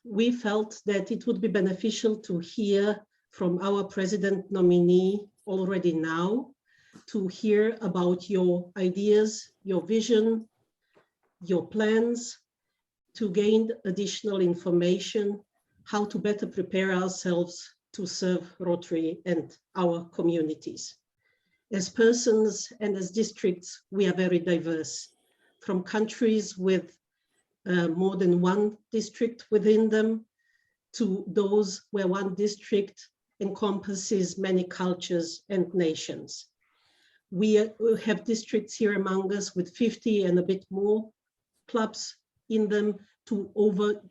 we felt that it would be beneficial to hear from our president nominee already now, to hear about your ideas, your vision, your plans, to gain additional information, how to better prepare ourselves to serve Rotary and our communities. As persons and as districts, we are very diverse, from countries with more than one district within them, to those where one district encompasses many cultures and nations. We have districts here among us with 50 and a bit more clubs in them, to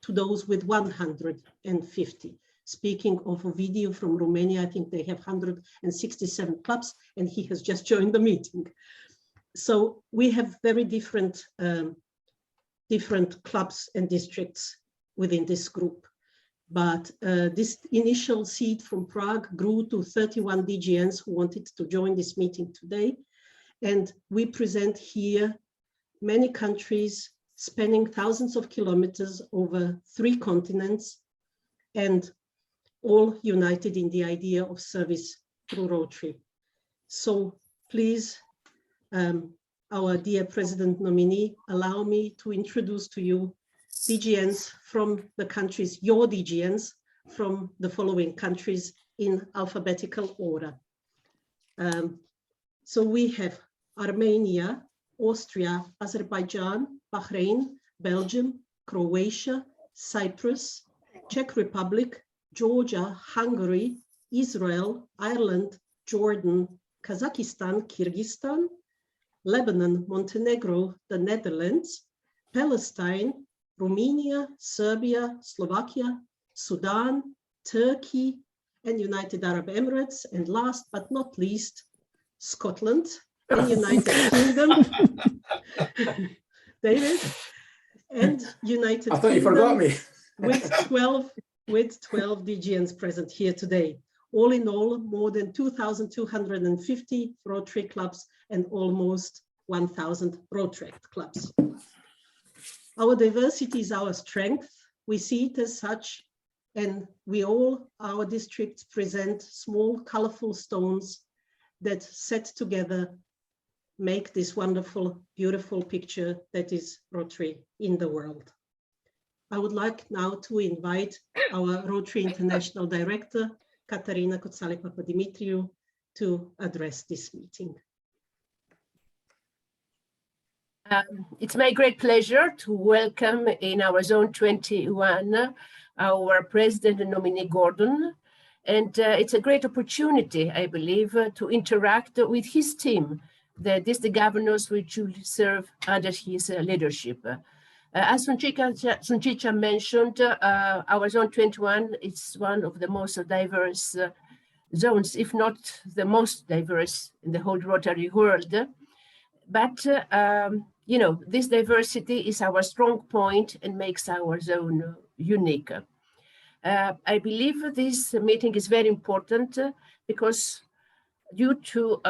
those with 150. Speaking of a video from Romania, I think they have 167 clubs, and he has just joined the meeting. So we have very different clubs and districts within this group. But this initial seed from Prague grew to 31 DGNs who wanted to join this meeting today. And we present here many countries spanning thousands of kilometers over 3 continents, and all united in the idea of service through Rotary. So please, our dear President nominee, allow me to introduce to you DGNs from the countries, your DGNs from the following countries in alphabetical order. So we have Armenia, Austria, Azerbaijan, Bahrain, Belgium, Croatia, Cyprus, Czech Republic, Georgia, Hungary, Israel, Ireland, Jordan, Kazakhstan, Kyrgyzstan, Lebanon, Montenegro, the Netherlands, Palestine, Romania, Serbia, Slovakia, Sudan, Turkey, and United Arab Emirates, and last but not least, Scotland and United Kingdom. David, and United I thought you Kingdom forgot me. with 12 DGNs present here today. All in all, more than 2,250 Rotary clubs and almost 1,000 Rotaract clubs. Our diversity is our strength. We see it as such, and our districts present small, colorful stones that set together make this wonderful, beautiful picture that is Rotary in the world. I would like now to invite our Rotary International Director, Katarina Kotsale-Papadimitriou, to address this meeting. It's my great pleasure to welcome in our Zone 21 our President and Nominee Gordon. And it's a great opportunity, I believe, to interact with his team, the district governors which will serve under his leadership. As Sunčića mentioned, our Zone 21 is one of the most diverse zones, if not the most diverse in the whole Rotary world. But, you know, this diversity is our strong point and makes our zone unique. I believe this meeting is very important because due to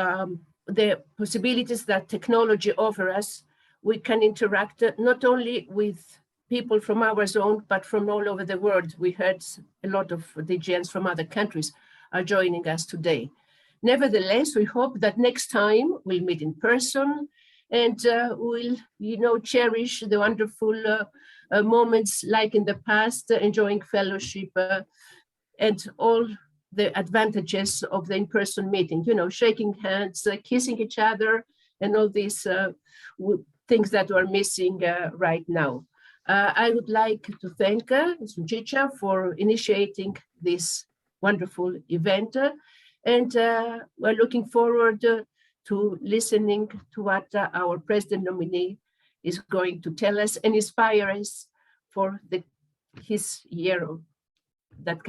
the possibilities that technology offers us, we can interact not only with people from our zone, but from all over the world. We heard a lot of DGNs from other countries are joining us today. Nevertheless, we hope that next time we'll meet in person and we'll, you know, cherish the wonderful moments like in the past, enjoying fellowship and all the advantages of the in-person meeting, you know, shaking hands, kissing each other, and all these things that we're missing right now. I would like to thank Sunčića for initiating this wonderful event, and we're looking forward to listening to what our President nominee is going to tell us and inspire us for his year that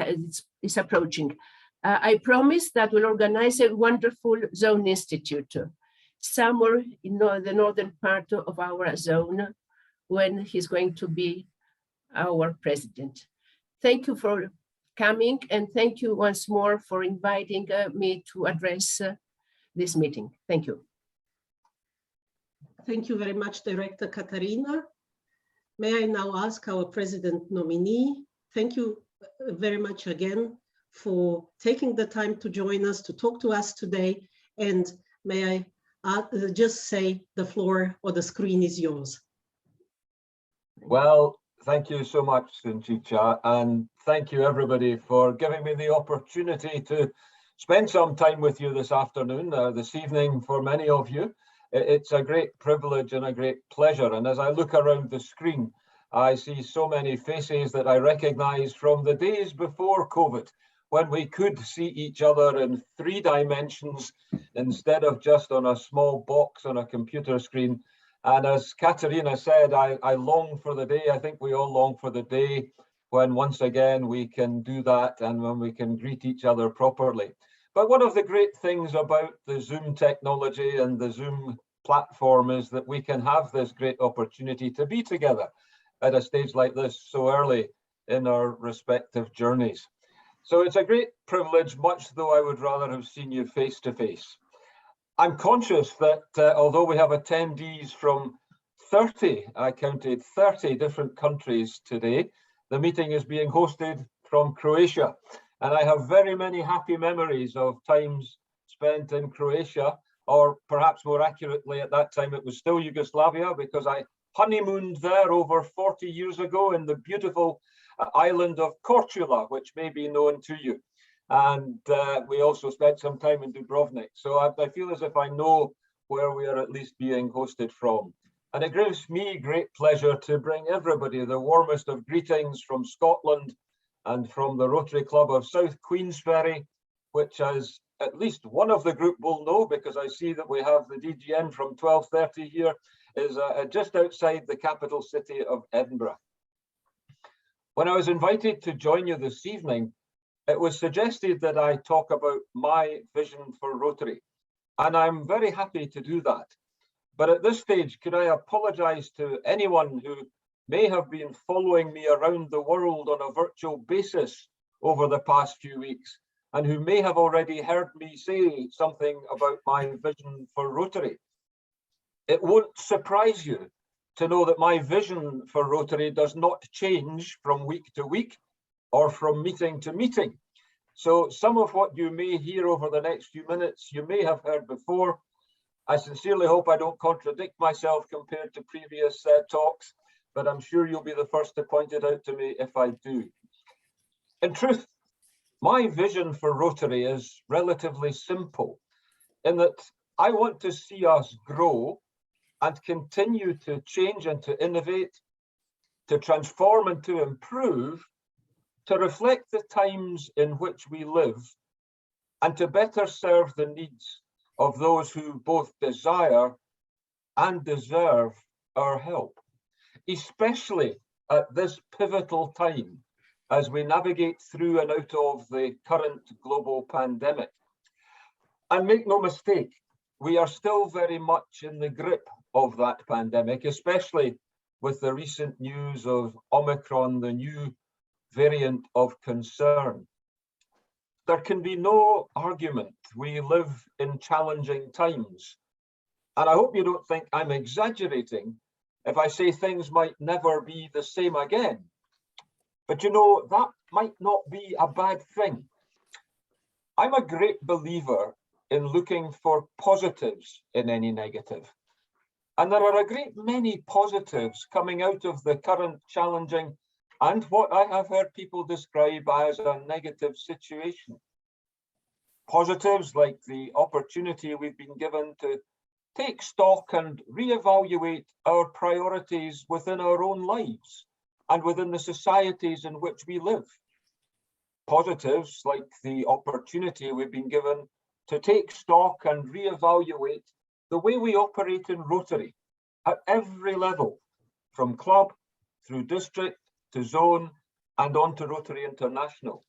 is approaching. I promise that we'll organize a wonderful zone institute somewhere in the northern part of our zone when he's going to be our president. Thank you for coming, and thank you once more for inviting me to address this meeting. Thank you. Thank you very much, Director Katarina. May I now ask our President nominee thank you very much again for taking the time to join us, to talk to us today. And may I just say the floor or the screen is yours. Well, thank you so much, Sinchicha, and thank you everybody for giving me the opportunity to spend some time with you this afternoon, this evening for many of you. It's a great privilege and a great pleasure. And as I look around the screen, I see so many faces that I recognize from the days before COVID, when we could see each other in 3 dimensions instead of just on a small box on a computer screen. And as Katerina said, I long for the day, I think we all long for the day when once again we can do that and when we can greet each other properly. But one of the great things about the Zoom technology and the Zoom platform is that we can have this great opportunity to be together at a stage like this so early in our respective journeys. So it's a great privilege, much though I would rather have seen you face to face. I'm conscious that although we have attendees from 30, I counted 30 different countries today, the meeting is being hosted from Croatia. And I have very many happy memories of times spent in Croatia, or perhaps more accurately at that time it was still Yugoslavia, because I honeymooned there over 40 years ago in the beautiful island of Korčula, which may be known to you. And we also spent some time in Dubrovnik. So I feel as if I know where we are at least being hosted from. And it gives me great pleasure to bring everybody the warmest of greetings from Scotland and from the Rotary Club of South Queensferry, which as at least one of the group will know, because I see that we have the DGN from 12:30 here, is just outside the capital city of Edinburgh. When I was invited to join you this evening, it was suggested that I talk about my vision for Rotary, and I'm very happy to do that. But at this stage, could I apologise to anyone who may have been following me around the world on a virtual basis over the past few weeks, and who may have already heard me say something about my vision for Rotary. It won't surprise you to know that my vision for Rotary does not change from week to week or from meeting to meeting. So some of what you may hear over the next few minutes, you may have heard before. I sincerely hope I don't contradict myself compared to previous talks, but I'm sure you'll be the first to point it out to me if I do. In truth, my vision for Rotary is relatively simple in that I want to see us grow and continue to change and to innovate, to transform and to improve, to reflect the times in which we live, and to better serve the needs of those who both desire and deserve our help, especially at this pivotal time as we navigate through and out of the current global pandemic. And make no mistake, we are still very much in the grip of that pandemic, especially with the recent news of Omicron, the new variant of concern. There can be no argument we live in challenging times. And I hope you don't think I'm exaggerating if I say things might never be the same again. But you know, that might not be a bad thing. I'm a great believer in looking for positives in any negative. And there are a great many positives coming out of the current challenging and what I have heard people describe as a negative situation. Positives like the opportunity we've been given to take stock and reevaluate our priorities within our own lives and within the societies in which we live. Positives like the opportunity we've been given to take stock and reevaluate the way we operate in Rotary at every level, from club through district to zone and on to Rotary International.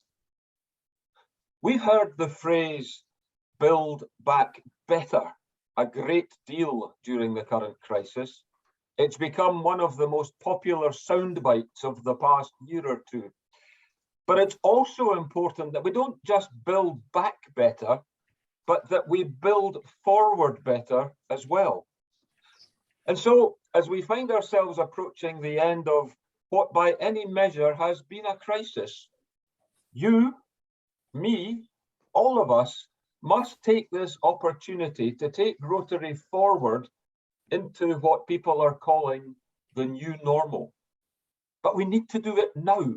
We've heard the phrase build back better a great deal during the current crisis. It's become one of the most popular sound bites of the past year or two. But it's also important that we don't just build back better, but that we build forward better as well. And so, as we find ourselves approaching the end of what by any measure has been a crisis. You, me, all of us must take this opportunity to take Rotary forward into what people are calling the new normal. But we need to do it now,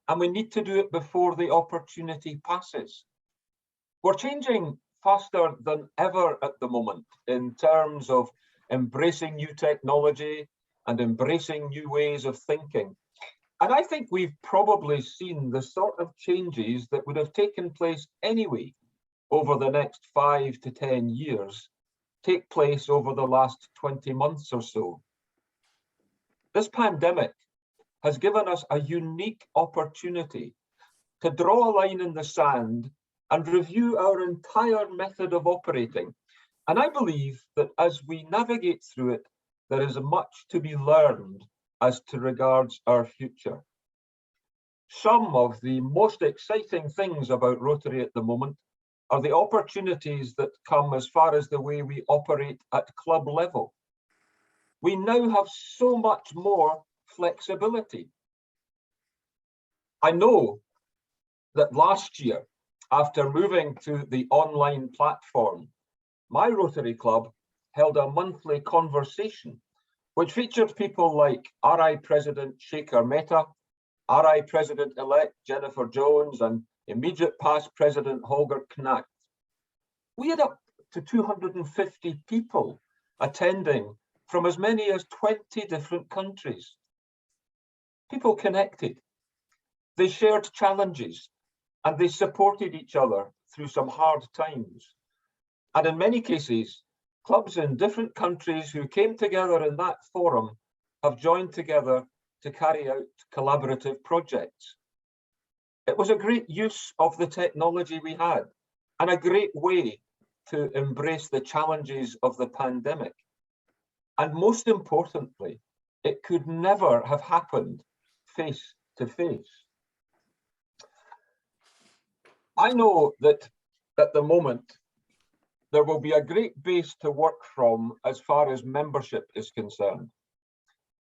and we need to do it before the opportunity passes. We're changing faster than ever at the moment in terms of embracing new technology and embracing new ways of thinking. And I think we've probably seen the sort of changes that would have taken place anyway over the next 5 to 10 years take place over the last 20 months or so. This pandemic has given us a unique opportunity to draw a line in the sand and review our entire method of operating. And I believe that as we navigate through it, there is much to be learned as to regards our future. Some of the most exciting things about Rotary at the moment are the opportunities that come as far as the way we operate at club level. We now have so much more flexibility. I know that last year, after moving to the online platform, my Rotary Club held a monthly conversation which featured people like RI President Shekhar Mehta, RI President-elect Jennifer Jones, and immediate past President Holger Knacht. We had up to 250 people attending from as many as 20 different countries. People connected, they shared challenges, and they supported each other through some hard times. And in many cases, clubs in different countries who came together in that forum have joined together to carry out collaborative projects. It was a great use of the technology we had and a great way to embrace the challenges of the pandemic. And most importantly, it could never have happened face to face. I know that at the moment, there will be a great base to work from as far as membership is concerned,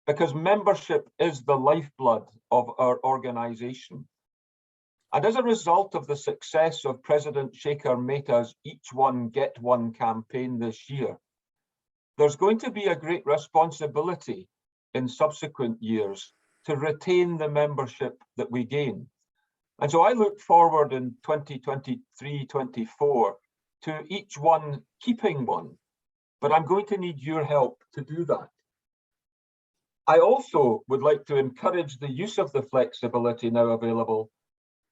because membership is the lifeblood of our organisation. And as a result of the success of President Shekhar Mehta's Each One Get One campaign this year, there's going to be a great responsibility in subsequent years to retain the membership that we gain. And so I look forward in 2023-24 to each one keeping one, but I'm going to need your help to do that. I also would like to encourage the use of the flexibility now available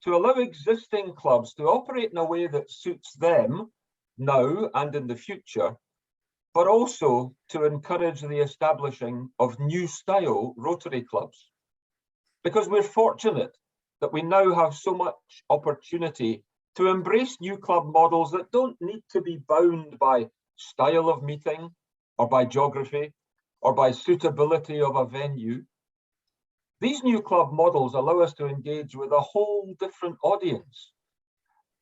to allow existing clubs to operate in a way that suits them now and in the future, but also to encourage the establishing of new style Rotary clubs. Because we're fortunate that we now have so much opportunity to embrace new club models that don't need to be bound by style of meeting or by geography or by suitability of a venue. These new club models allow us to engage with a whole different audience,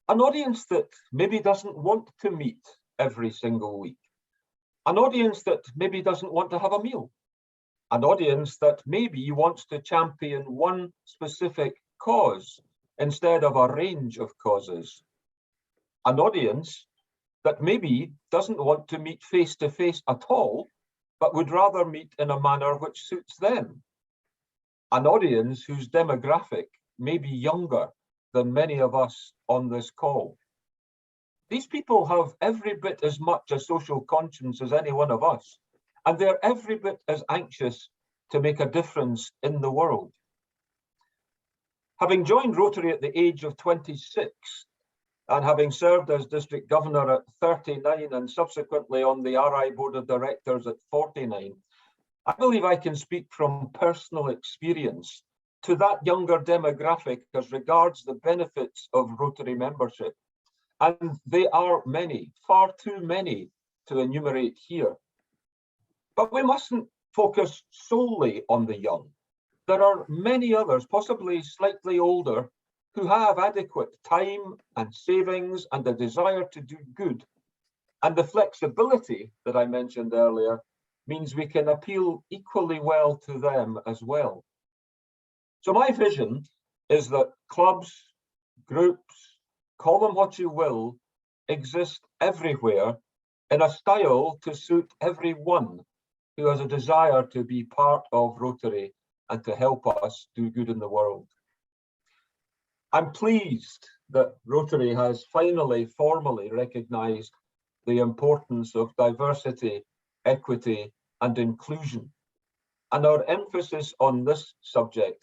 an audience that maybe doesn't want to meet every single week, an audience that maybe doesn't want to have a meal, an audience that maybe wants to champion one specific cause instead of a range of causes, an audience that maybe doesn't want to meet face to face at all, but would rather meet in a manner which suits them, an audience whose demographic may be younger than many of us on this call. These people have every bit as much a social conscience as any one of us, and they're every bit as anxious to make a difference in the world. Having joined Rotary at the age of 26 and having served as district governor at 39 and subsequently on the RI board of directors at 49, I believe I can speak from personal experience to that younger demographic as regards the benefits of Rotary membership. And they are many, far too many to enumerate here. But we mustn't focus solely on the young. There are many others, possibly slightly older, who have adequate time and savings and a desire to do good. And the flexibility that I mentioned earlier means we can appeal equally well to them as well. So my vision is that clubs, groups, call them what you will, exist everywhere in a style to suit everyone who has a desire to be part of Rotary and to help us do good in the world. I'm pleased that Rotary has finally formally recognised the importance of diversity, equity and inclusion. And our emphasis on this subject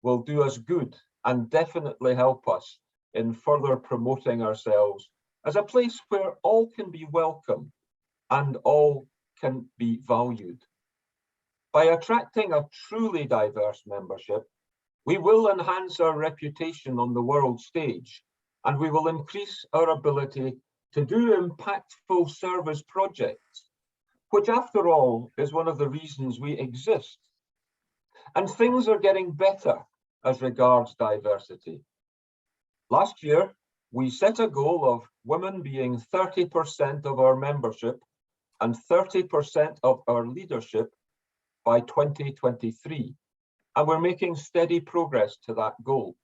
will do us good and definitely help us in further promoting ourselves as a place where all can be welcome and all can be valued. By attracting a truly diverse membership, we will enhance our reputation on the world stage, and we will increase our ability to do impactful service projects, which after all is one of the reasons we exist. And things are getting better as regards diversity. Last year, we set a goal of women being 30% of our membership and 30% of our leadership by 2023. And we're making steady progress to that goal.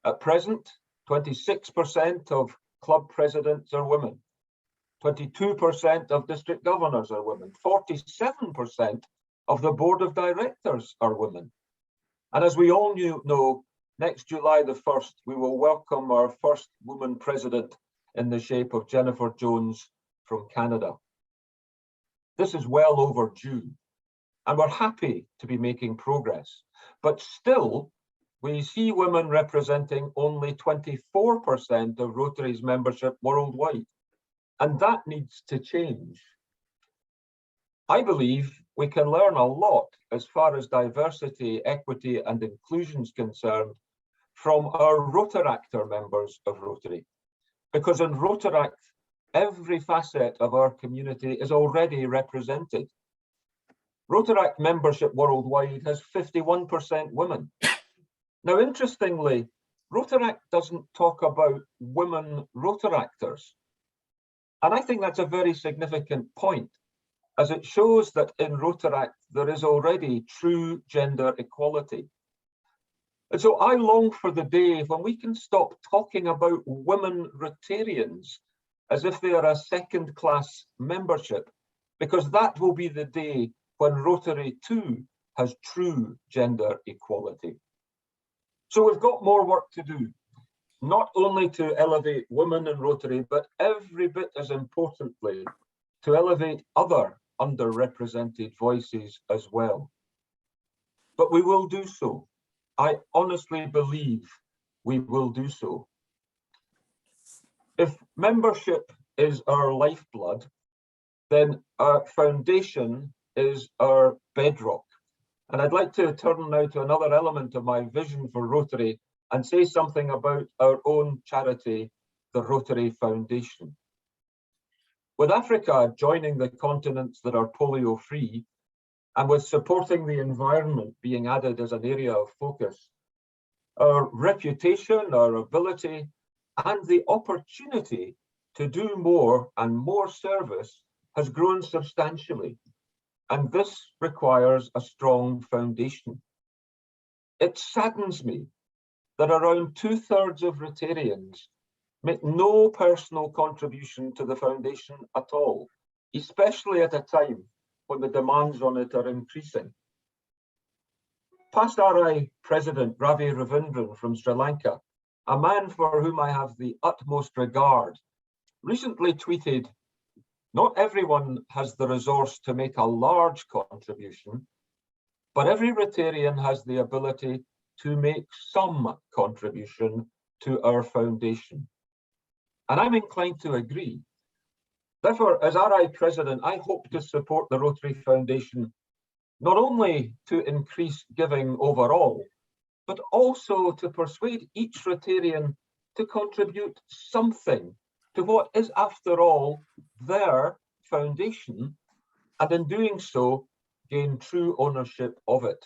At present, 26% of club presidents are women, 22% of district governors are women, 47% of the board of directors are women. And as we all know, next July the 1st, we will welcome our first woman president in the shape of Jennifer Jones from Canada. This is well overdue, and we're happy to be making progress. But still, we see women representing only 24% of Rotary's membership worldwide, and that needs to change. I believe we can learn a lot as far as diversity, equity and inclusion is concerned from our Rotaractor members of Rotary, because in Rotaract, every facet of our community is already represented. Rotaract membership worldwide has 51% women. Now, interestingly, Rotaract doesn't talk about women Rotaractors. And I think that's a very significant point, as it shows that in Rotaract, there is already true gender equality. And so I long for the day when we can stop talking about women Rotarians as if they are a second-class membership, because that will be the day when Rotary too has true gender equality. So we've got more work to do, not only to elevate women in Rotary, but every bit as importantly, to elevate other underrepresented voices as well. But we will do so. I honestly believe we will do so. If membership is our lifeblood, then our foundation is our bedrock. And I'd like to turn now to another element of my vision for Rotary and say something about our own charity, the Rotary Foundation. With Africa joining the continents that are polio-free, and with supporting the environment being added as an area of focus, our reputation, our ability, and the opportunity to do more and more service has grown substantially. And this requires a strong foundation. It saddens me that around 2/3 of Rotarians make no personal contribution to the foundation at all, especially at a time when the demands on it are increasing. Past RI President Ravi Ravindran from Sri Lanka, a man for whom I have the utmost regard, recently tweeted, "Not everyone has the resource to make a large contribution, but every Rotarian has the ability to make some contribution to our foundation." And I'm inclined to agree. Therefore, as RI President, I hope to support the Rotary Foundation, not only to increase giving overall, but also to persuade each Rotarian to contribute something to what is, after all, their foundation, and in doing so, gain true ownership of it.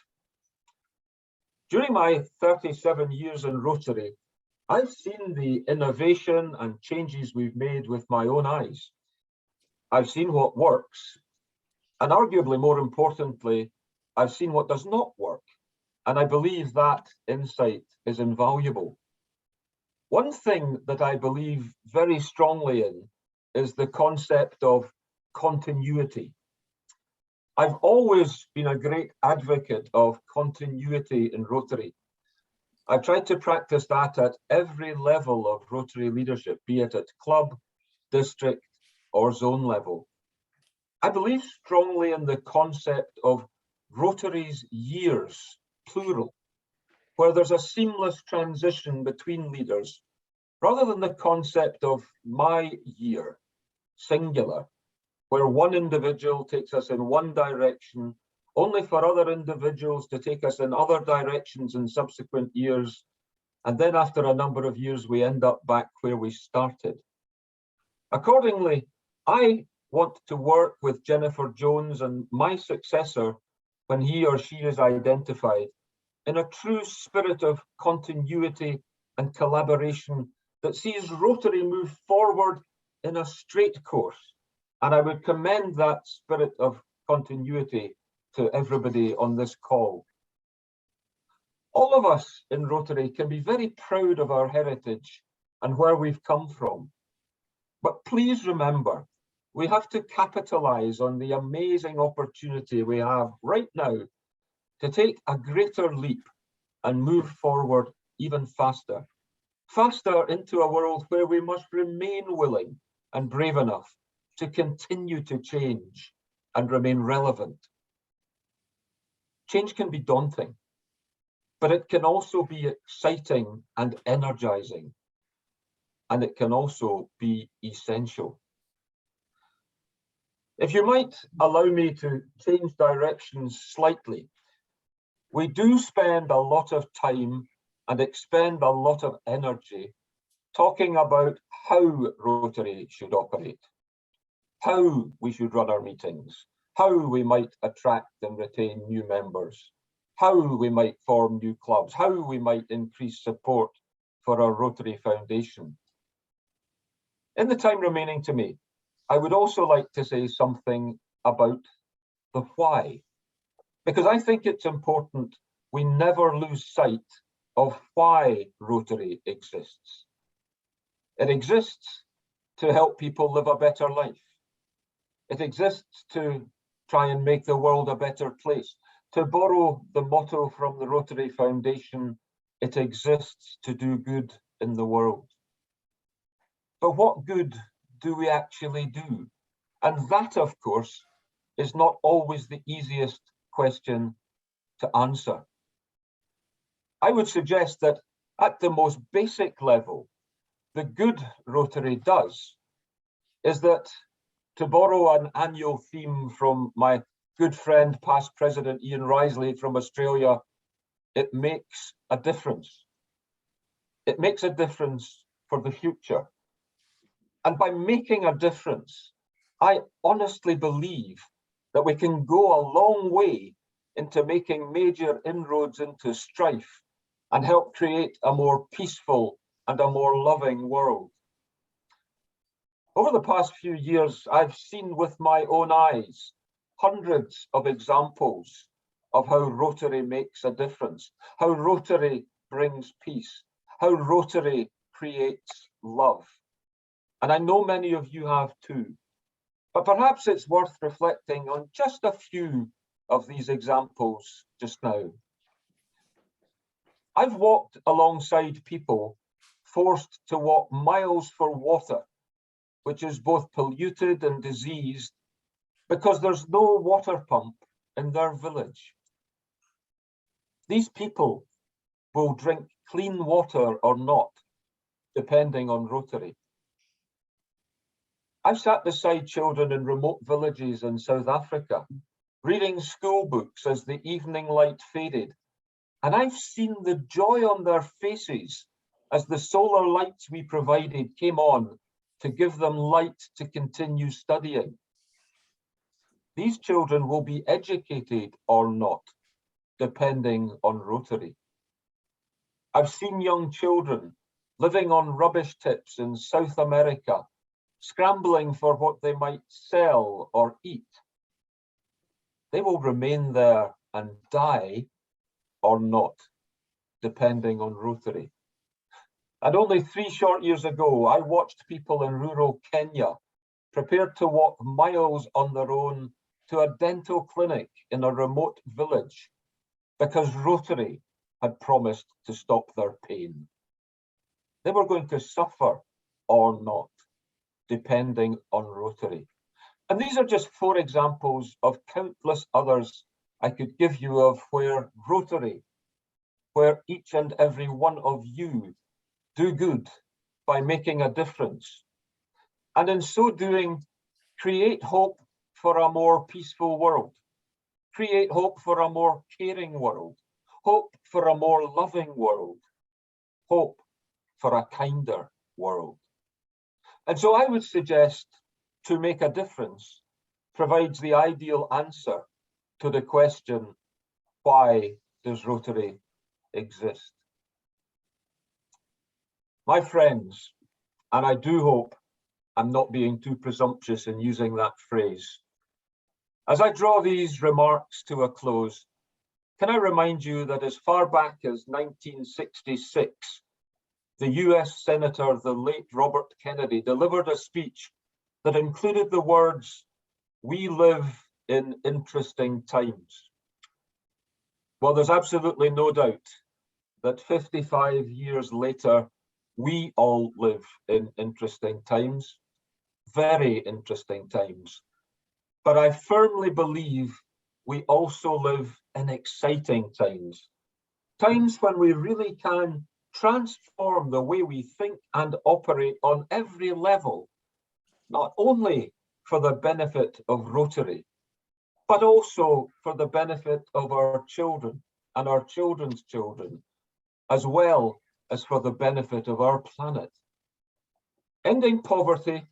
During my 37 years in Rotary, I've seen the innovation and changes we've made with my own eyes. I've seen what works, and arguably more importantly, I've seen what does not work. and I believe that insight is invaluable. One thing that I believe very strongly in is the concept of continuity. I've always been a great advocate of continuity in Rotary. I've tried to practice that at every level of Rotary leadership, be it at club, district, or zone level. I believe strongly in the concept of Rotary's years, plural, where there's a seamless transition between leaders, rather than the concept of my year, singular, where one individual takes us in one direction, only for other individuals to take us in other directions in subsequent years, and then after a number of years, we end up back where we started. Accordingly, I want to work with Jennifer Jones and my successor when he or she is identified in a true spirit of continuity and collaboration that sees Rotary move forward in a straight course. And I would commend that spirit of continuity to everybody on this call. All of us in Rotary can be very proud of our heritage and where we've come from. But please remember, we have to capitalize on the amazing opportunity we have right now to take a greater leap and move forward even faster. Faster into a world where we must remain willing and brave enough to continue to change and remain relevant. Change can be daunting, but it can also be exciting and energizing, and it can also be essential. If you might allow me to change directions slightly, we do spend a lot of time and expend a lot of energy talking about how Rotary should operate, how we should run our meetings, how we might attract and retain new members, how we might form new clubs, how we might increase support for our Rotary Foundation. In the time remaining to me, I would also like to say something about the why, because I think it's important we never lose sight of why Rotary exists. It exists to help people live a better life. It exists to try and make the world a better place. To borrow the motto from the Rotary Foundation, it exists to do good in the world. But what good do we actually do? And that, of course, is not always the easiest question to answer. I would suggest that at the most basic level, the good Rotary does is that, to borrow an annual theme from my good friend, past President Ian Risley from Australia, it makes a difference. It makes a difference for the future. And by making a difference, I honestly believe that we can go a long way into making major inroads into strife and help create a more peaceful and a more loving world. Over the past few years, I've seen with my own eyes hundreds of examples of how Rotary makes a difference, how Rotary brings peace, how Rotary creates love. And I know many of you have too. But perhaps it's worth reflecting on just a few of these examples just now. I've walked alongside people forced to walk miles for water, which is both polluted and diseased, because there's no water pump in their village. These people will drink clean water or not, depending on Rotary. I've sat beside children in remote villages in South Africa, reading school books as the evening light faded, and I've seen the joy on their faces as the solar lights we provided came on to give them light to continue studying. These children will be educated or not, depending on Rotary. I've seen young children living on rubbish tips in South America, scrambling for what they might sell or eat. They will remain there and die or not, depending on Rotary. And only 3 short years ago, I watched people in rural Kenya prepared to walk miles on their own to a dental clinic in a remote village because Rotary had promised to stop their pain. They were going to suffer or not, depending on Rotary. And these are just 4 examples of countless others I could give you of where Rotary, where each and every one of you do good by making a difference. And in so doing, create hope for a more peaceful world, create hope for a more caring world, hope for a more loving world, hope for a kinder world. And so I would suggest to make a difference provides the ideal answer to the question, why does Rotary exist? My friends, and I do hope I'm not being too presumptuous in using that phrase, as I draw these remarks to a close, can I remind you that as far back as 1966, the US Senator, the late Robert Kennedy, delivered a speech that included the words, "We live in interesting times." Well, there's absolutely no doubt that 55 years later, we all live in interesting times, very interesting times. But I firmly believe we also live in exciting times, times when we really can transform the way we think and operate on every level, not only for the benefit of Rotary, but also for the benefit of our children and our children's children, as well as for the benefit of our planet. Ending poverty,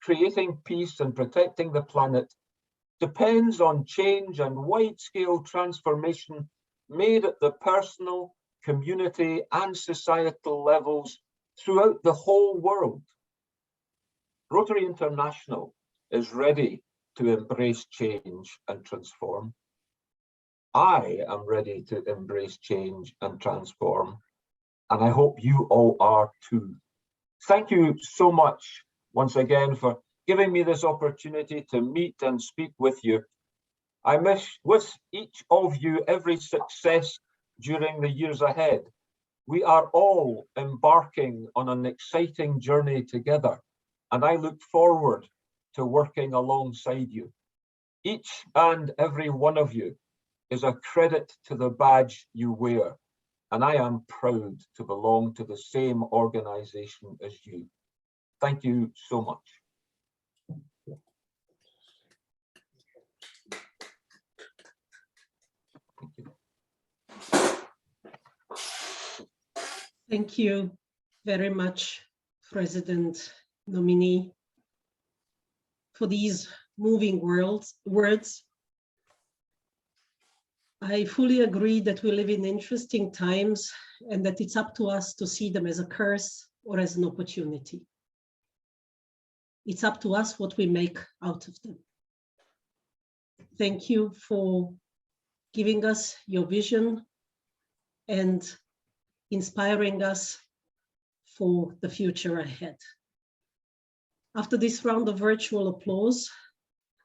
creating peace and protecting the planet depends on change and wide-scale transformation made at the personal, community and societal levels throughout the whole world. Rotary International is ready to embrace change and transform. I am ready to embrace change and transform, and I hope you all are too. Thank you so much once again for giving me this opportunity to meet and speak with you. I wish each of you every success during the years ahead. We are all embarking on an exciting journey together, and I look forward to working alongside you. Each and every one of you is a credit to the badge you wear, and I am proud to belong to the same organization as you. Thank you so much. Thank you very much, President Nominee, for these moving words. I fully agree that we live in interesting times and that it's up to us to see them as a curse or as an opportunity. It's up to us what we make out of them. Thank you for giving us your vision and inspiring us for the future ahead. After this round of virtual applause,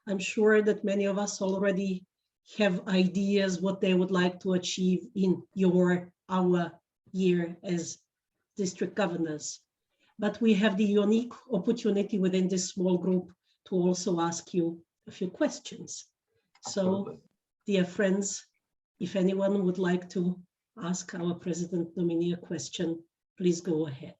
I'm sure that many of us already have ideas what they would like to achieve in our year as district governors. But we have the unique opportunity within this small group to also ask you a few questions. So, dear friends, if anyone would like to ask our President Nominee a question, please go ahead.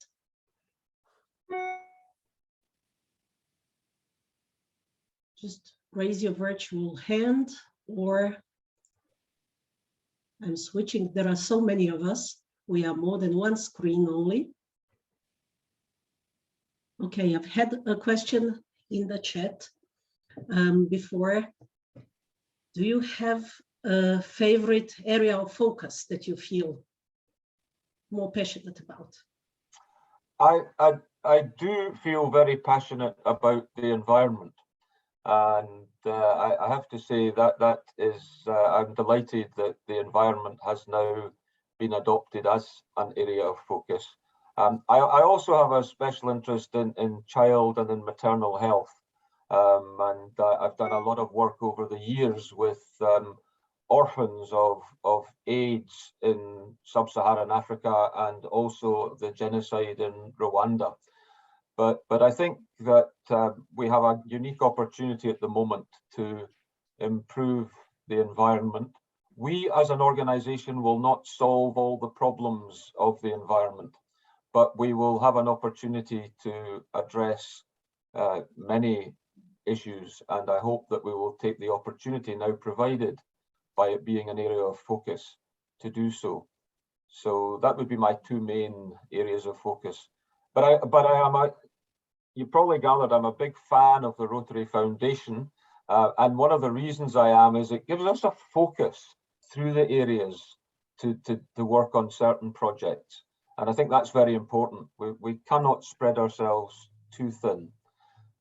Just raise your virtual hand, or I'm switching. There are so many of us. We are more than one screen only. Okay, I've had a question in the chat before. Do you have a favorite area of focus that you feel more passionate about? I do feel very passionate about the environment. And I have to say that is, I'm delighted that the environment has now been adopted as an area of focus. I also have a special interest in child and in maternal health. And I've done a lot of work over the years with orphans of AIDS in sub-Saharan Africa and also the genocide in Rwanda. But I think that we have a unique opportunity at the moment to improve the environment. We as an organization will not solve all the problems of the environment, but we will have an opportunity to address many issues, and I hope that we will take the opportunity now provided by it being an area of focus to do so. So that would be my two main areas of focus. But you probably gathered I'm a big fan of the Rotary Foundation, and one of the reasons I am is it gives us a focus through the areas to work on certain projects, and I think that's very important. We cannot spread ourselves too thin.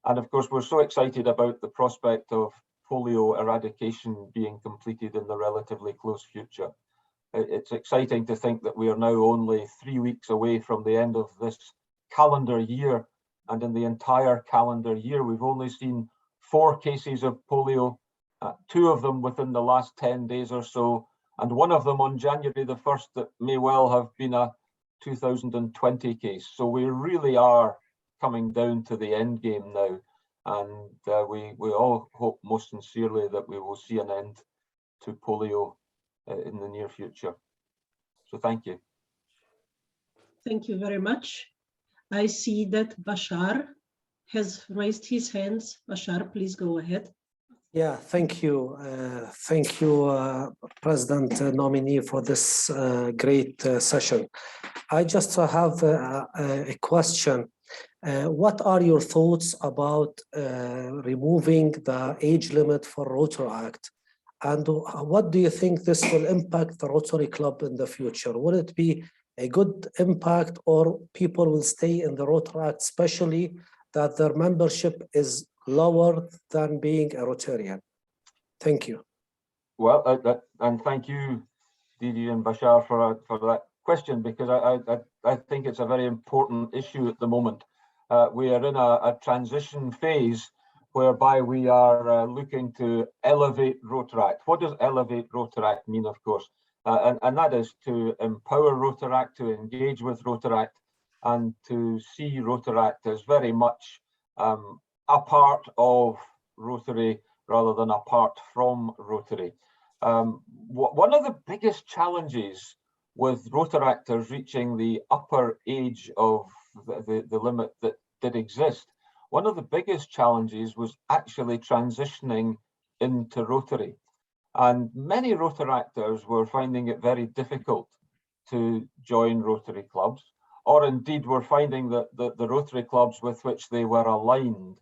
And of course, we're so excited about the prospect of polio eradication being completed in the relatively close future. It's exciting to think that we are now only 3 weeks away from the end of this calendar year. And in the entire calendar year, we've only seen 4 cases of polio, 2 of them within the last 10 days or so, and 1 of them on January the 1st that may well have been a 2020 case. So we really are coming down to the end game now, and we all hope most sincerely that we will see an end to polio in the near future. So thank you. Thank you very much. I see that Bashar has raised his hands. Bashar, please go ahead. Yeah, thank you. Thank you, President Nominee, for this great session. I just have a question. What are your thoughts about removing the age limit for Rotary Act? And what do you think this will impact the Rotary Club in the future? Will it be a good impact, or people will stay in the Rotary Act, especially that their membership is lower than being a Rotarian? Thank you. Well, and thank you, DGN Bashar, for that question, because I think it's a very important issue at the moment. We are in a transition phase whereby we are looking to elevate Rotary Act. What does elevate Rotary Act mean, of course? And that is to empower Rotary Act, to engage with Rotary Act, and to see Rotary Act as very much a part of Rotary rather than apart from Rotary. One of the biggest challenges with Rotary Actors reaching the upper age of the limit that did exist, one of the biggest challenges was actually transitioning into Rotary. And many Rotary Actors were finding it very difficult to join Rotary clubs, or indeed were finding that the Rotary clubs with which they were aligned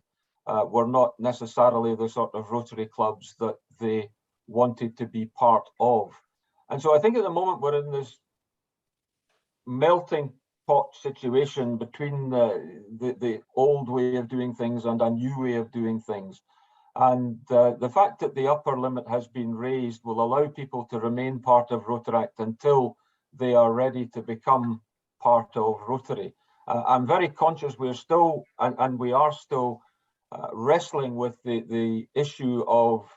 were not necessarily the sort of Rotary clubs that they wanted to be part of. And so I think at the moment we're in this melting pot situation between the old way of doing things and a new way of doing things. And the fact that the upper limit has been raised will allow people to remain part of Rotary Act until they are ready to become part of Rotary. I'm very conscious we're still, and we are still wrestling with the issue of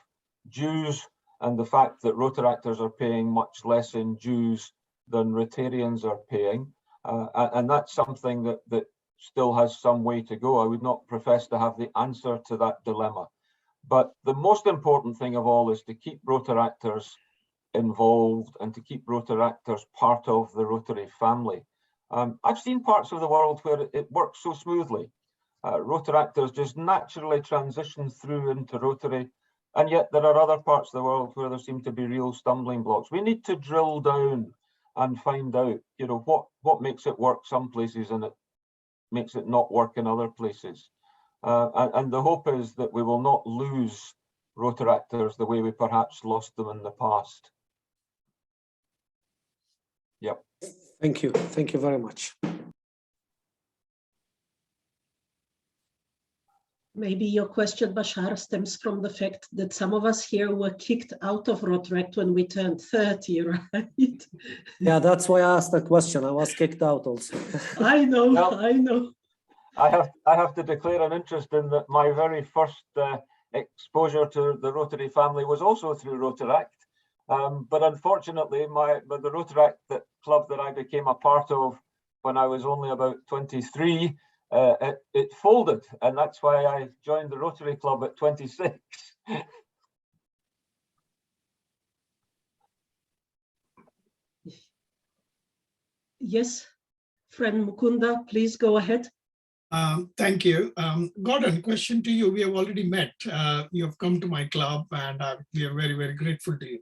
dues and the fact that Rotary Actors are paying much less in dues than Rotarians are paying. And that's something that still has some way to go. I would not profess to have the answer to that dilemma. But the most important thing of all is to keep Rotary Actors involved and to keep Rotary Actors part of the Rotary family. I've seen parts of the world where it works so smoothly. Rotary Actors just naturally transition through into Rotary, and yet there are other parts of the world where there seem to be real stumbling blocks. We need to drill down and find out, you know, what makes it work some places and it makes it not work in other places. And the hope is that we will not lose Rotary Actors the way we perhaps lost them in the past. Yep. Thank you. Thank you very much. Maybe your question, Bashar, stems from the fact that some of us here were kicked out of Rotary when we turned 30, right? Yeah, that's why I asked that question. I was kicked out also. I know, Well, I know. I have to declare an interest in that. My very first exposure to the Rotary family was also through Rotaract. But unfortunately, the Rotaract club that I became a part of when I was only about 23, it folded, and that's why I joined the Rotary Club at 26. Yes, friend Mukunda, please go ahead. Thank you. Gordon, question to you. We have already met. You have come to my club and we are very, very grateful to you.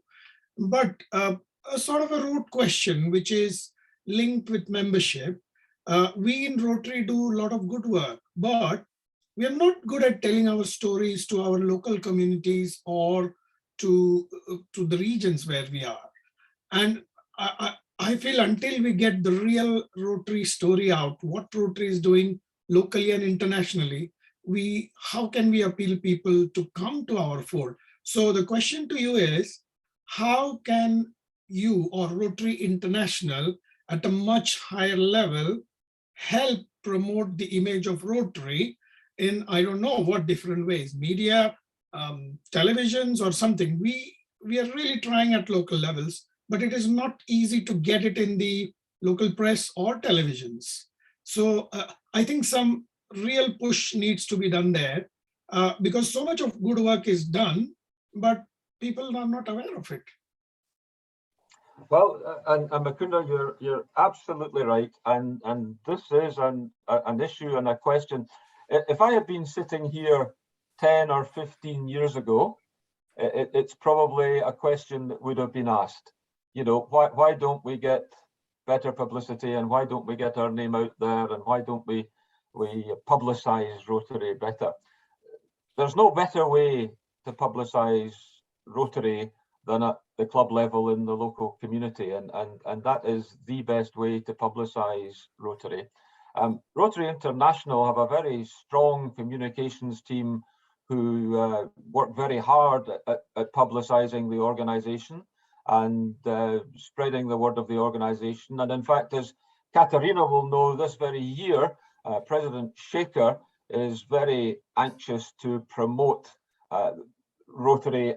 But a sort of a root question, which is linked with membership. We in Rotary do a lot of good work, but we are not good at telling our stories to our local communities or to the regions where we are. And I feel until we get the real Rotary story out, what Rotary is doing locally and internationally, how can we appeal people to come to our fold? So the question to you is, how can you or Rotary International at a much higher level help promote the image of Rotary in, I don't know what different ways, media, televisions or something? We are really trying at local levels, but it is not easy to get it in the local press or televisions. So I think some real push needs to be done there because so much of good work is done, but people are not aware of it. Well, and Mukunda, you're absolutely right, and this is an issue and a question. If I had been sitting here 10 or 15 years ago, it's probably a question that would have been asked. You know, why don't we get better publicity, and why don't we get our name out there, and why don't we publicize Rotary better? There's no better way to publicize Rotary than at the club level in the local community, and that is the best way to publicize Rotary. Rotary International have a very strong communications team who work very hard at publicizing the organization and spreading the word of the organization. And in fact, as Katarina will know, this very year, President Shaker is very anxious to promote Rotary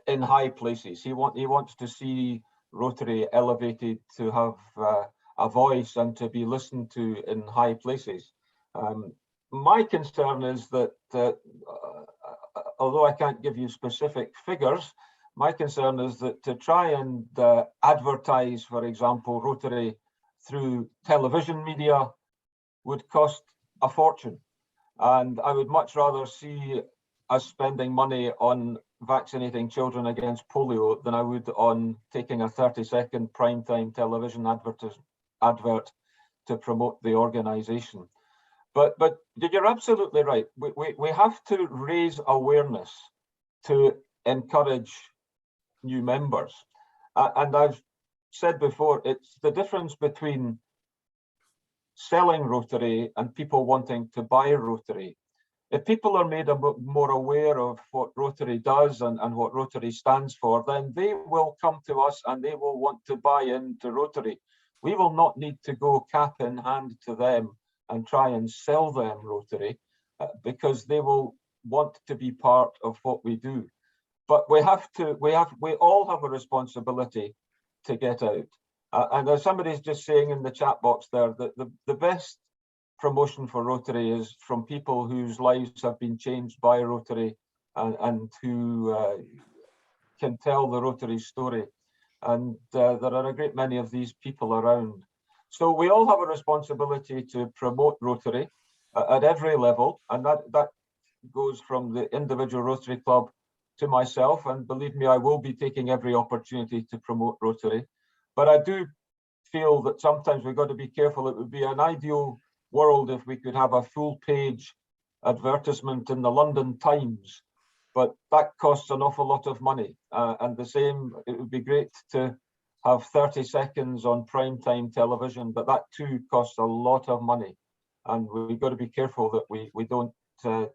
in high places. He wants to see Rotary elevated to have a voice and to be listened to in high places. My concern is that although I can't give you specific figures, my concern is that to try and advertise, for example, Rotary through television media would cost a fortune. And I would much rather see us spending money on vaccinating children against polio than I would on taking a 30-second primetime television advert to promote the organization. But you're absolutely right. We have to raise awareness to encourage new members. And I've said before, it's the difference between selling Rotary and people wanting to buy Rotary. If people are made more aware of what Rotary does and what Rotary stands for, then they will come to us and they will want to buy into Rotary. We will not need to go cap in hand to them and try and sell them Rotary because they will want to be part of what we do. But we all have a responsibility to get out. And as somebody's just saying in the chat box there, that the best promotion for Rotary is from people whose lives have been changed by Rotary and who can tell the Rotary story. And there are a great many of these people around. So we all have a responsibility to promote Rotary at every level. And that goes from the individual Rotary Club to myself. And believe me, I will be taking every opportunity to promote Rotary. But I do feel that sometimes we've got to be careful. It would be an ideal world if we could have a full page advertisement in the London Times, but that costs an awful lot of money. And the same, it would be great to have 30 seconds on primetime television, but that too costs a lot of money. And we've got to be careful that we don't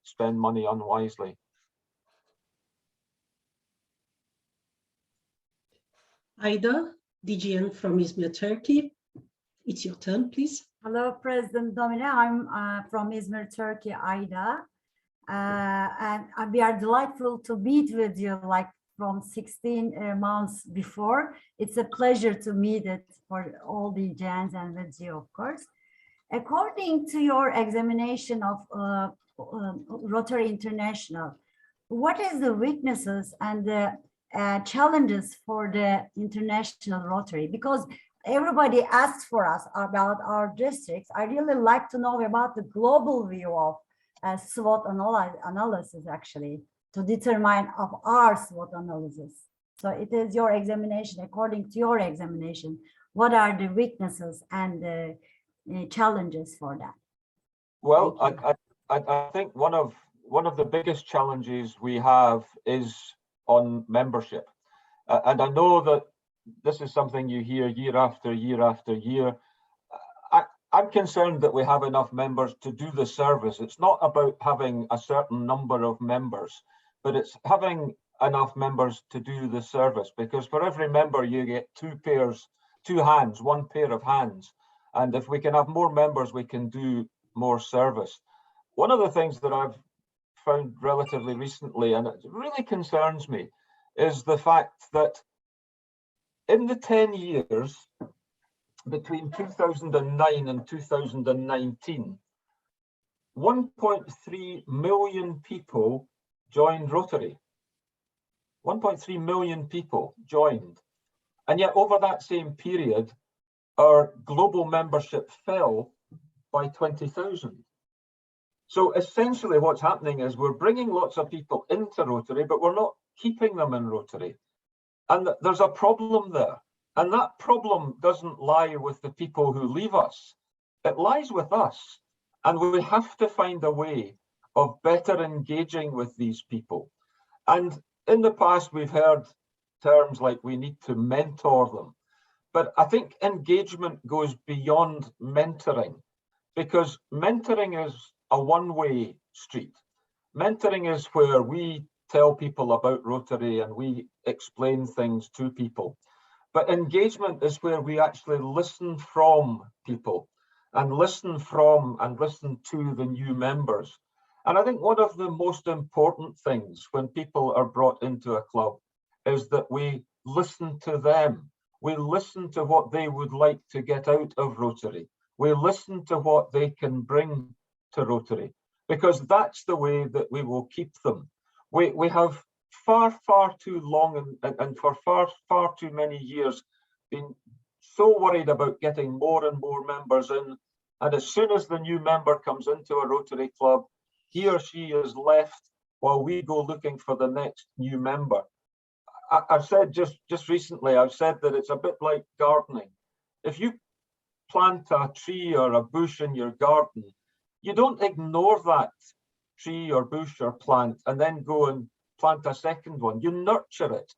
spend money unwisely. Ida, DGN from Izmir, Turkey. It's your turn, please. Hello, President Nominee. I'm from Izmir, Turkey, Ida. And we are delightful to meet with you like from 16 months before. It's a pleasure to meet it for all the DGNs and with you, of course. According to your examination of Rotary International, what is the weaknesses and the challenges for the International Rotary? Because everybody asks for us about our districts. I really like to know about the global view of SWOT analysis, actually, to determine of our SWOT analysis. So it is your examination, according to your examination, what are the weaknesses and the challenges for that? Well, I think one of the biggest challenges we have is on membership. And I know that this is something you hear year after year after year. I'm concerned that we have enough members to do the service. It's not about having a certain number of members, but it's having enough members to do the service, because for every member you get two hands, one pair of hands. And if we can have more members, we can do more service. One of the things that I've found relatively recently, and it really concerns me, is the fact that in the 10 years between 2009 and 2019, 1.3 million people joined Rotary. 1.3 million people joined. And yet over that same period, our global membership fell by 20,000. So essentially what's happening is we're bringing lots of people into Rotary, but we're not keeping them in Rotary. And there's a problem there. And that problem doesn't lie with the people who leave us. It lies with us. And we have to find a way of better engaging with these people. And in the past, we've heard terms like we need to mentor them. But I think engagement goes beyond mentoring, because mentoring is a one-way street. Mentoring is where we tell people about Rotary and we explain things to people. But engagement is where we actually listen from people and listen to the new members. And I think one of the most important things when people are brought into a club is that we listen to them. We listen to what they would like to get out of Rotary. We listen to what they can bring to Rotary, because that's the way that we will keep them. We have far too long and for far too many years been so worried about getting more and more members in. And as soon as the new member comes into a Rotary club, he or she is left while we go looking for the next new member. I've said just recently, I've said that it's a bit like gardening. If you plant a tree or a bush in your garden, you don't ignore that tree or bush or plant and then go and plant a second one. You nurture it.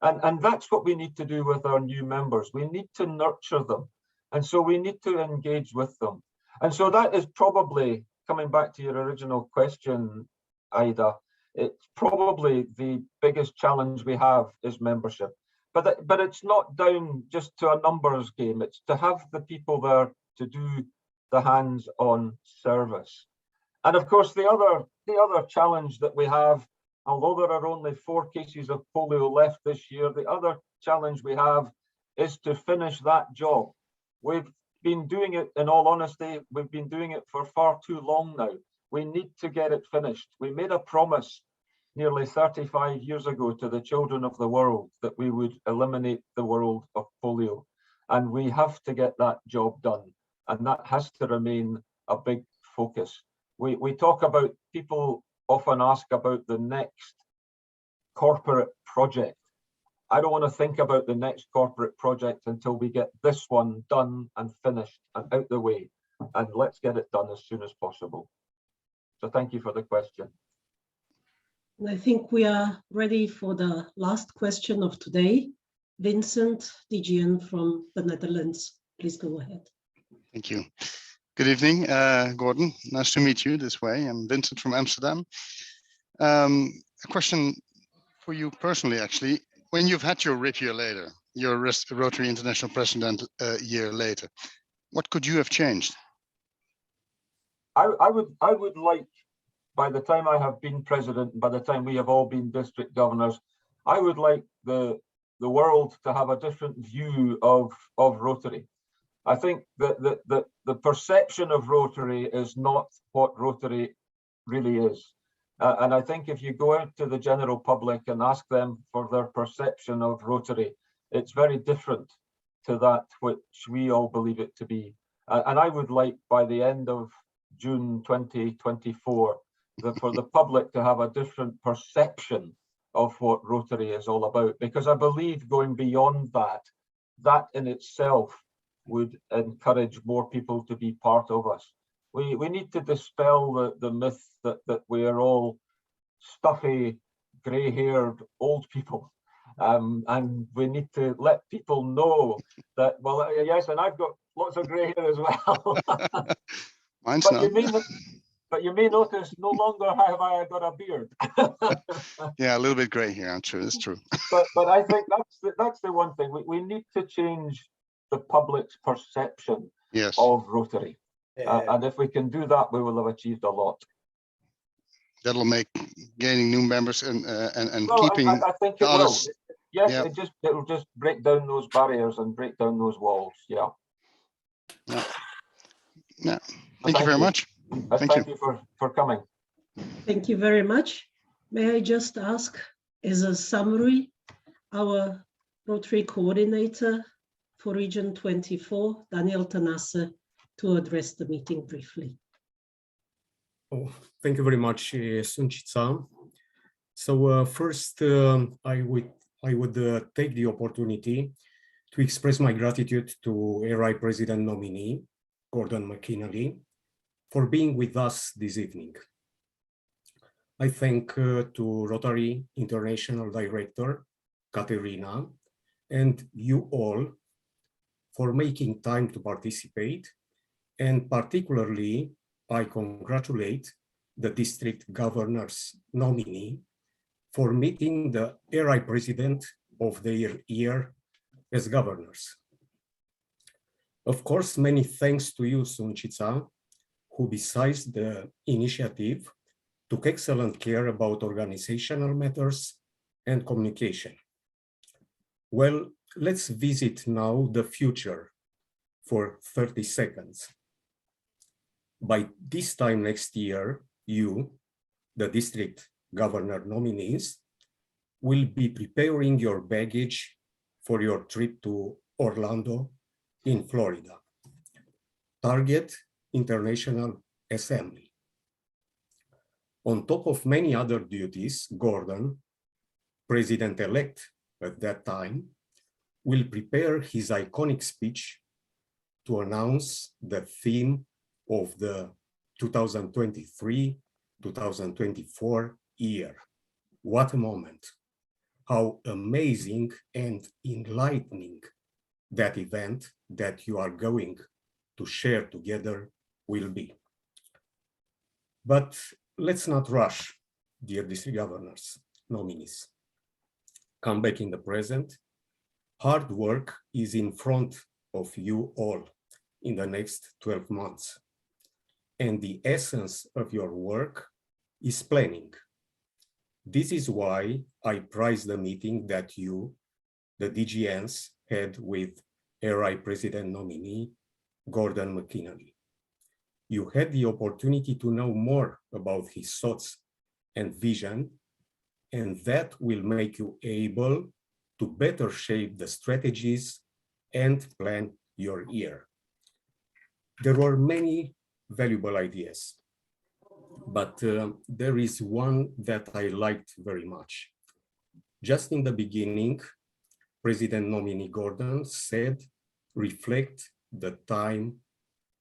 And that's what we need to do with our new members. We need to nurture them. And so we need to engage with them. And so that is probably, coming back to your original question, Ida, it's probably the biggest challenge we have is membership. But it's not down just to a numbers game. It's to have the people there to do the hands-on service. And of course, the other challenge that we have, although there are only 4 cases of polio left this year, the other challenge we have is to finish that job. We've been doing it, in all honesty, we've been doing it for far too long now. We need to get it finished. We made a promise nearly 35 years ago to the children of the world that we would eliminate the world of polio. And we have to get that job done. And that has to remain a big focus. We talk about, people often ask about the next corporate project. I don't want to think about the next corporate project until we get this one done and finished and out the way. And let's get it done as soon as possible. So thank you for the question. And I think we are ready for the last question of today. Vincent, DGN from the Netherlands, please go ahead. Thank you. Good evening, Gordon. Nice to meet you this way. I'm Vincent from Amsterdam. A question for you personally, actually. When you've had your RIP year later, your Rotary International President a year later, what could you have changed? I would like, by the time I have been president, by the time we have all been district governors, I would like the world to have a different view of Rotary. I think that the perception of Rotary is not what Rotary really is. And I think if you go out to the general public and ask them for their perception of Rotary, it's very different to that which we all believe it to be. And I would like, by the end of June 2024, for the public to have a different perception of what Rotary is all about, because I believe going beyond that in itself would encourage more people to be part of us. We need to dispel the myth that we are all stuffy, grey-haired old people. And we need to let people know that, well, yes, and I've got lots of grey hair as well. Mine's but not. You may notice no longer have I got a beard. Yeah, a little bit grey here, true, it's true. but I think that's the one thing. We need to change the public's perception of Rotary. And if we can do that, we will have achieved a lot. That'll make gaining new members and well, keeping I think it will. Yes, yeah. It'll just break down those barriers and break down those walls. Yeah. Yeah. Thank you very much. Thank you for coming. Thank you very much. May I just ask, as a summary, our Rotary coordinator for Region 24, Daniel Tanase, to address the meeting briefly. Oh, thank you very much, Sunčica. So first, I would take the opportunity to express my gratitude to RI President Nominee Gordon McInally for being with us this evening. I thank to Rotary International Director Katerina and you all for making time to participate, and particularly I congratulate the district governor's nominee for meeting the RI president of their year as governors. Of course, many thanks to you, Sunčica, who besides the initiative took excellent care about organizational matters and communication. Well, let's visit now the future for 30 seconds. By this time next year, you, the district governor nominees, will be preparing your baggage for your trip to Orlando in Florida. Target International Assembly. On top of many other duties, Gordon, president-elect at that time, will prepare his iconic speech to announce the theme of the 2023-2024 year. What a moment. How amazing and enlightening that event that you are going to share together will be. But let's not rush, dear district governors, nominees. Come back in the present. Hard work is in front of you all in the next 12 months. And the essence of your work is planning. This is why I prize the meeting that you, the DGNs, had with RI President nominee Gordon McInally. You had the opportunity to know more about his thoughts and vision, and that will make you able to better shape the strategies and plan your year. There were many valuable ideas, but there is one that I liked very much. Just in the beginning, President nominee Gordon said, reflect the time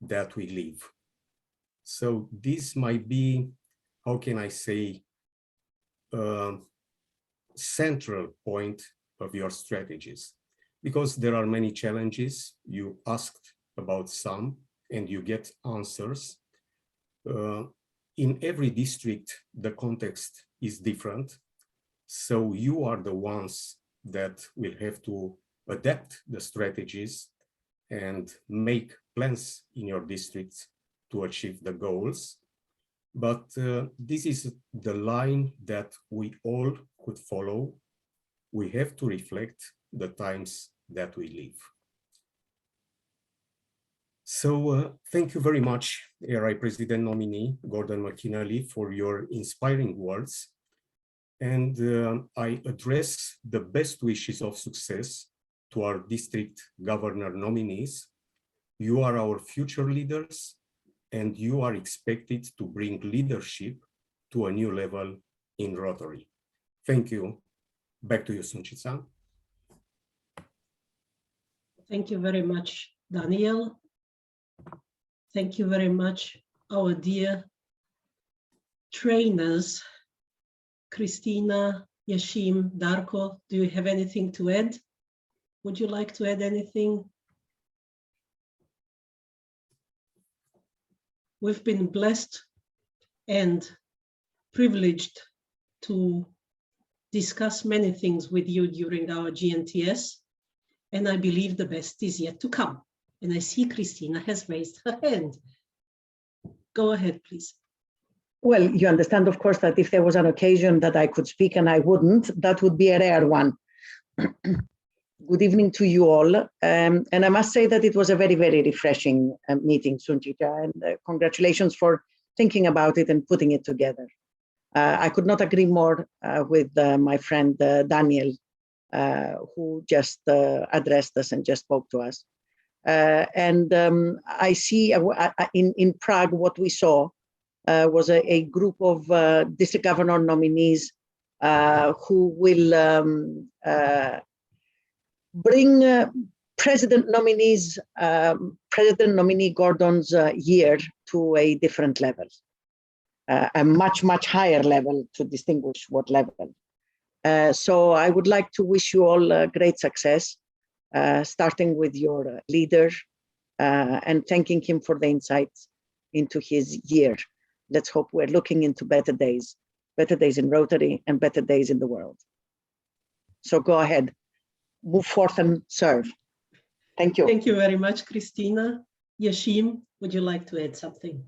that we live. So this might be, how can I say, central point of your strategies, because there are many challenges. You asked about some, and you get answers. In every district, the context is different. So you are the ones that will have to adapt the strategies and make plans in your districts to achieve the goals. But this is the line that we all could follow. We have to reflect the times that we live. So thank you very much, RI President Nominee Gordon McInally, for your inspiring words. And I address the best wishes of success to our district governor nominees. You are our future leaders, and you are expected to bring leadership to a new level in Rotary. Thank you. Back to you, Sunčica. Thank you very much, Daniel. Thank you very much, our dear trainers, Christina, Yashim, Darko. Do you have anything to add? Would you like to add anything? We've been blessed and privileged to discuss many things with you during our GNTS, and I believe the best is yet to come. And I see Christina has raised her hand. Go ahead, please. Well, you understand, of course, that if there was an occasion that I could speak and I wouldn't, that would be a rare one. Good evening to you all. And I must say that it was a very, very refreshing meeting, Sunčica, and congratulations for thinking about it and putting it together. I could not agree more with my friend Daniel, who just addressed us and just spoke to us. I see in Prague, what we saw was a group of district governor nominees who will bring President nominee Gordon's year to a different level, a much, much higher level, to distinguish what level. So I would like to wish you all great success, starting with your leader and thanking him for the insights into his year. Let's hope we're looking into better days in Rotary and better days in the world. So go ahead, move forth and serve. Thank you. Thank you very much, Christina. Yashim, would you like to add something?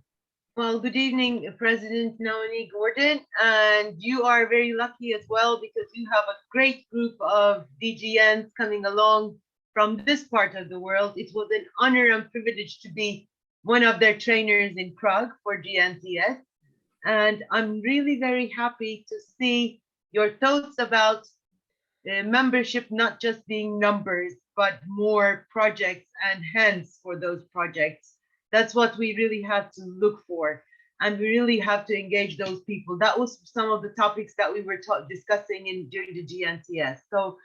Well, good evening, President Nominee Gordon, and you are very lucky as well because you have a great group of DGNs coming along from this part of the world. It was an honor and privilege to be one of their trainers in Prague for GNTS, and I'm really very happy to see your thoughts about membership not just being numbers, but more projects and hands for those projects. That's what we really have to look for, and we really have to engage those people. That was some of the topics that we were discussing during the GNTS. So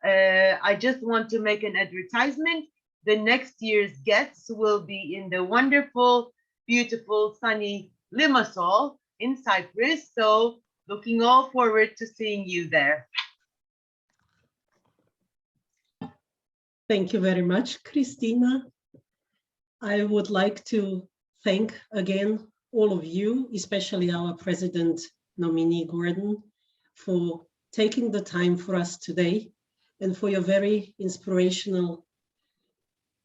I just want to make an advertisement. The next year's guests will be in the wonderful, beautiful, sunny Limassol in Cyprus. So looking all forward to seeing you there. Thank you very much, Christina. I would like to thank again all of you, especially our President Nominee Gordon, for taking the time for us today and for your very inspirational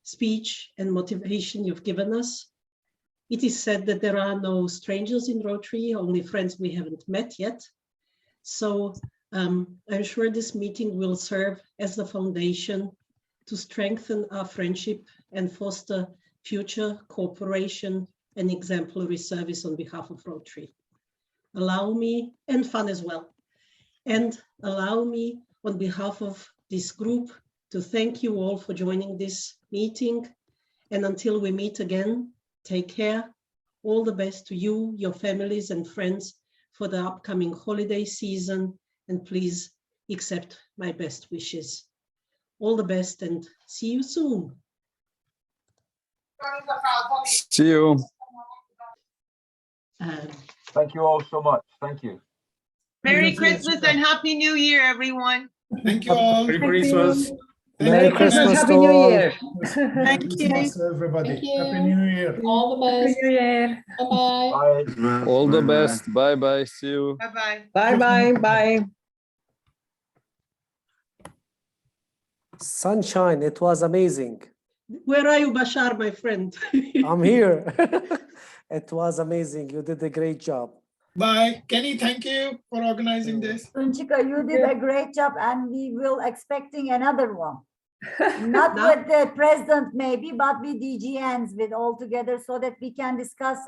speech and motivation you've given us. It is said that there are no strangers in Rotary, only friends we haven't met yet. So I'm sure this meeting will serve as the foundation to strengthen our friendship and foster future cooperation and exemplary service on behalf of Rotary. Allow me, and fun as well, and allow me on behalf of this group to thank you all for joining this meeting. And until we meet again, take care. All the best to you, your families and friends for the upcoming holiday season, and please accept my best wishes. All the best and see you soon. See you. Thank you all so much. Thank you. Merry Christmas and Happy New Year, everyone. Thank you all. Merry Christmas. Merry Christmas Happy to New all. Year. Thank you. everybody. Thank you. Happy New Year. All the Happy best. New Year. Bye-bye. Bye. All the best. Bye bye. See you. Bye-bye. Bye bye. Bye. Sunshine, it was amazing. Where are you, Bashar, my friend? I'm here. It was amazing. You did a great job. Bye. Kenny, thank you for organizing this. Sunchika, you did a great job and we will expecting another one. Not Now- with the president maybe, but with DGNs with all together so that we can discuss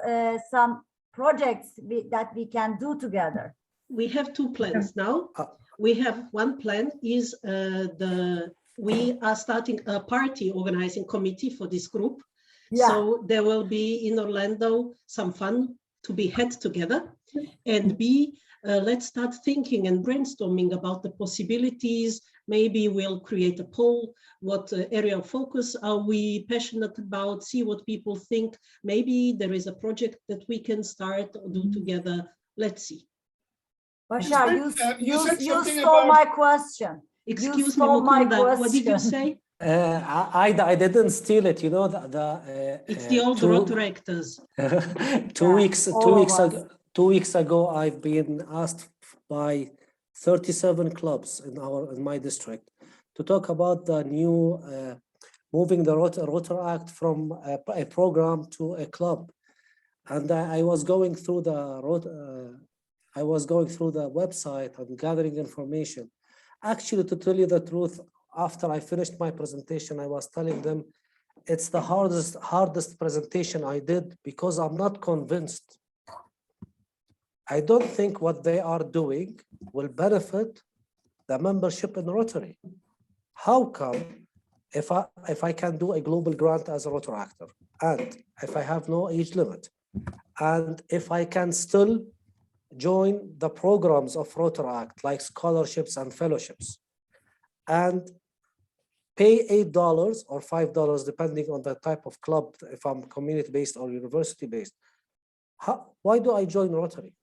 some projects that we can do together. We have two plans now. Uh, We have one plan is we are starting a party organizing committee for this group. Yeah. So there will be in Orlando some fun to be had together. And B, let's start thinking and brainstorming about the possibilities. Maybe we'll create a poll. What area of focus are we passionate about? See what people think. Maybe there is a project that we can start or do together. Let's see. Bashar, You said you something stole about- my question. Excuse me, stole my Mukunda, what did you question. say? I didn't steal it. You know, It's the old two- Rotary actors. two Yeah, weeks all two of weeks us. ago 2 weeks ago I've been asked by 37 clubs in my district to talk about the new moving the Rotary Act from a program to a club, and I was going through the website and gathering information. Actually, to tell you the truth, after I finished my presentation, I was telling them it's the hardest presentation I did because I'm not convinced. I don't think what they are doing will benefit the membership in Rotary. How come if I can do a global grant as a Rotary actor, and if I have no age limit, and if I can still join the programs of Rotary Act like scholarships and fellowships, and pay $8 or $5 depending on the type of club, if I'm community-based or university-based. Why do I join Rotary?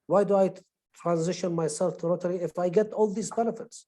Why do I transition myself to Rotary if I get all these benefits?